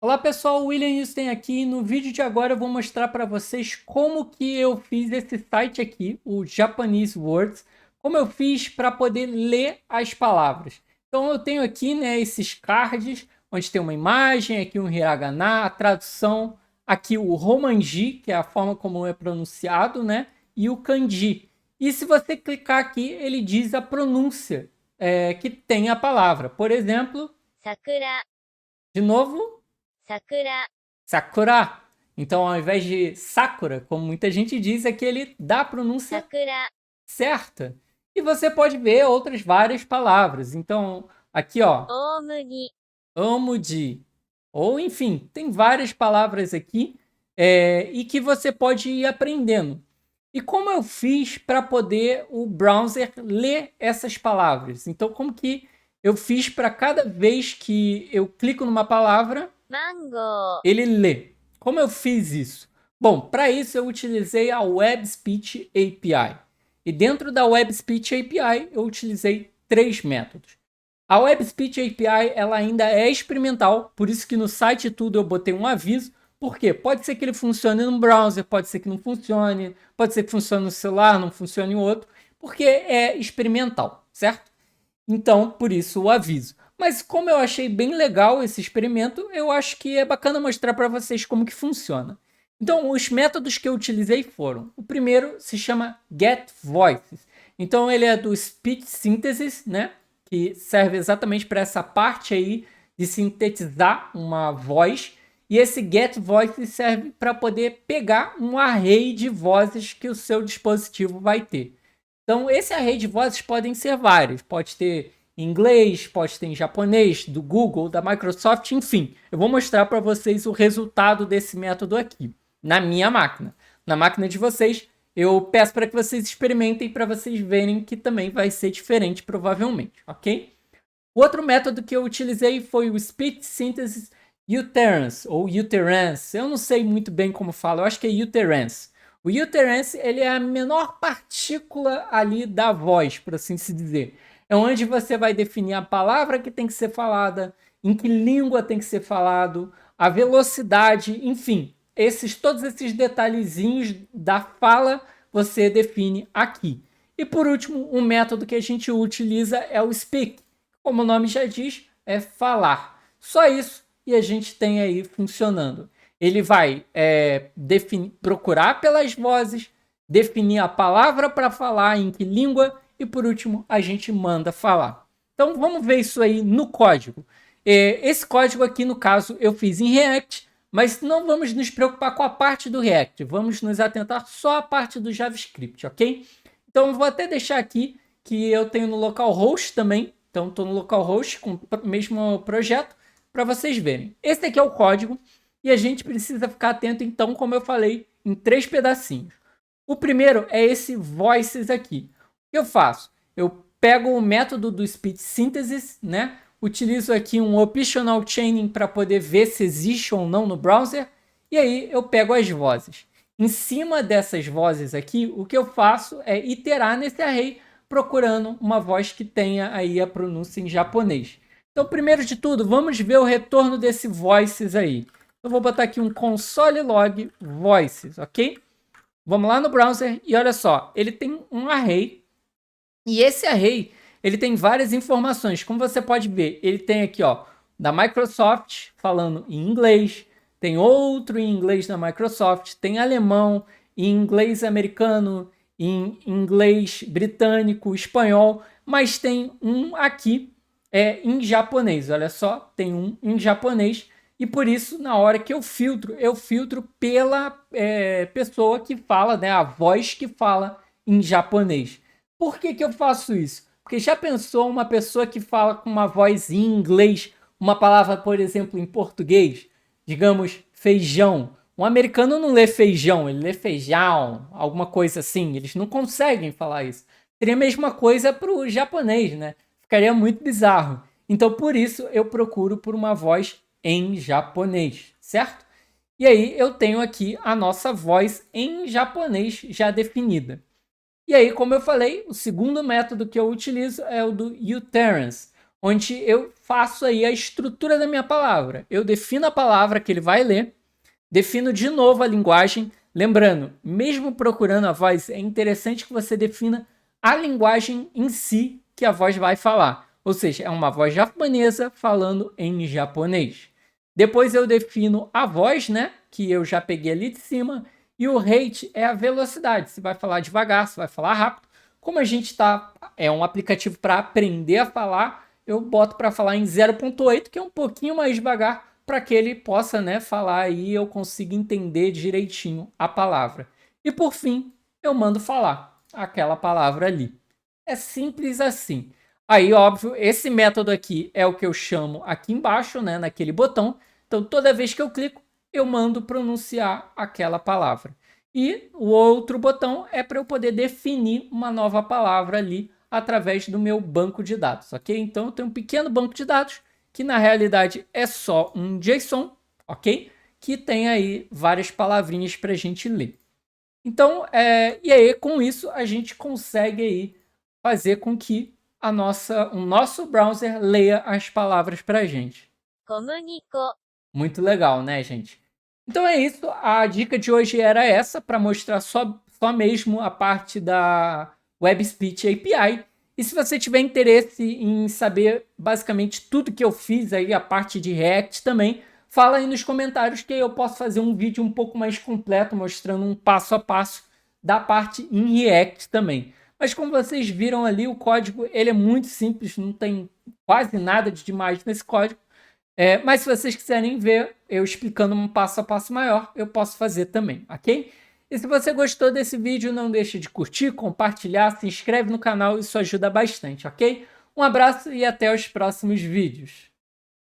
Olá pessoal, William Houston aqui. No vídeo de agora eu vou mostrar para vocês como que eu fiz esse site aqui, o Japanese Words, como eu fiz para poder ler as palavras. Então eu tenho aqui, né, esses cards, onde tem uma imagem, aqui um hiragana, a tradução, aqui o romanji, que é a forma como é pronunciado, né, e o kanji. E se você clicar aqui, ele diz a pronúncia que tem a palavra. Por exemplo, 桜、de novo, 桜、Sakura. Então, ao invés de Sakura, como muita gente diz, é que ele dá a pronúncia 桜、certa. E você pode ver outras várias palavras. Então, aqui, ó, 大麦、amo de. Ou, enfim, tem várias palavras aqui e que você pode ir aprendendo. E como eu fiz para poder o browser ler essas palavras? Então, como que eu fiz para cada vez que eu clico numa palavra, マンゴー、ele lê. Como eu fiz isso? Bom, para isso eu utilizei a Web Speech API. E dentro da Web Speech API eu utilizei três métodos. A Web Speech API ela ainda é experimental, por isso que no site tudo eu botei um aviso. Por quê? Pode ser que ele funcione no browser, pode ser que não funcione, pode ser que funcione no celular, não funcione em outro, porque é experimental, certo? Então, por isso o aviso. Mas como eu achei bem legal esse experimento, eu acho que é bacana mostrar para vocês como que funciona. Então, os métodos que eu utilizei foram: o primeiro se chama Get Voices. Então, ele é do Speech Synthesis, né? Que serve exatamente para essa parte aí de sintetizar uma voz. E esse Get Voices serve para poder pegar um array de vozes que o seu dispositivo vai ter. Então, esse array de vozes podem ser vários. Pode ter em inglês, pode ter em japonês, do Google, da Microsoft, enfim. Eu vou mostrar para vocês o resultado desse método aqui, na minha máquina. Na máquina de vocês, eu peço para que vocês experimentem para vocês verem que também vai ser diferente, provavelmente, ok? O outro método que eu utilizei foi o Speech Synthesis Uterance, ou Uterance. Eu não sei muito bem como fala, eu acho que é Uterance. O Uterance ele é a menor partícula ali da voz, por assim se dizer. É onde você vai definir a palavra que tem que ser falada, em que língua tem que ser falado, a velocidade, enfim. Todos esses detalhezinhos da fala você define aqui. E por último, um método que a gente utiliza é o Speak. Como o nome já diz, é falar. Só isso e a gente tem aí funcionando. Ele vai procurar pelas vozes, definir a palavra para falar, em que língua, e por último a gente manda falar. Então vamos ver isso aí no código. Esse código aqui, no caso, eu fiz em React, mas não vamos nos preocupar com a parte do React, vamos nos atentar só à parte do JavaScript, ok? Então eu vou até deixar aqui que eu tenho no localhost também, então estou no localhost com o mesmo projeto para vocês verem. Esse aqui é o código e a gente precisa ficar atento, então, como eu falei, em três pedacinhos. O primeiro é esse voices aqui. O que eu faço? Eu pego o método do Speech Synthesis, né? Utilizo aqui um optional chaining para poder ver se existe ou não no browser. E aí eu pego as vozes. Em cima dessas vozes aqui, o que eu faço é iterar nesse array procurando uma voz que tenha aí a pronúncia em japonês. Então, primeiro de tudo, vamos ver o retorno desse voices aí. Eu vou botar aqui um console log voices, ok? Vamos lá no browser e olha só, ele tem um array e esse array ele tem várias informações. Como você pode ver, ele tem aqui ó da Microsoft falando em inglês, tem outro em inglês da Microsoft, tem alemão, em inglês americano, em inglês britânico, espanhol, mas tem um aqui em japonês. Olha só, tem um em japonês e por isso, na hora que eu filtro pela pessoa que fala, né, a voz que fala em japonês. Por que, que eu faço isso? Porque já pensou uma pessoa que fala com uma voz em inglês, uma palavra, por exemplo, em português? Digamos, feijão. Um americano não lê feijão, ele lê feijão, alguma coisa assim. Eles não conseguem falar isso. Seria a mesma coisa para o japonês, né? Ficaria muito bizarro. Então, por isso, eu procuro por uma voz em japonês, certo? E aí eu tenho aqui a nossa voz em japonês já definida. E aí, como eu falei, o segundo método que eu utilizo é o do uterance, onde eu faço aí a estrutura da minha palavra. Eu defino a palavra que ele vai ler, defino de novo a linguagem. Lembrando, mesmo procurando a voz, é interessante que você defina a linguagem em si que a voz vai falar. Ou seja, é uma voz japonesa falando em japonês. Depois eu defino a voz, né, que eu já peguei ali de cima, e o rate é a velocidade. Se vai falar devagar, se vai falar rápido. Como a gente é um aplicativo para aprender a falar, eu boto para falar em 0.8, que é um pouquinho mais devagar, para que ele possa, né, falar e eu consiga entender direitinho a palavra. E por fim, eu mando falar aquela palavra ali. É simples assim. Aí, óbvio, esse método aqui é o que eu chamo aqui embaixo, né, naquele botão. Então, toda vez que eu clico, eu mando pronunciar aquela palavra. E o outro botão é para eu poder definir uma nova palavra ali através do meu banco de dados, ok? Então, eu tenho um pequeno banco de dados que na realidade é só um JSON, ok? Que tem aí várias palavrinhas para a gente ler. Então, e aí com isso a gente consegue aí fazer com que o nosso browser leia as palavras para a gente. 小麦粉 Muito legal, né, gente? Então é isso. A dica de hoje era essa, para mostrar só mesmo a parte da Web Speech API. E se você tiver interesse em saber basicamente tudo que eu fiz aí, a parte de React também, fala aí nos comentários que eu posso fazer um vídeo um pouco mais completo, mostrando um passo a passo da parte em React também. Mas como vocês viram ali, o código ele é muito simples, não tem quase nada de demais nesse código. Mas se vocês quiserem ver eu explicando um passo a passo maior, eu posso fazer também, ok? E se você gostou desse vídeo, não deixe de curtir, compartilhar, se inscreve no canal, isso ajuda bastante, ok? Um abraço e até os próximos vídeos.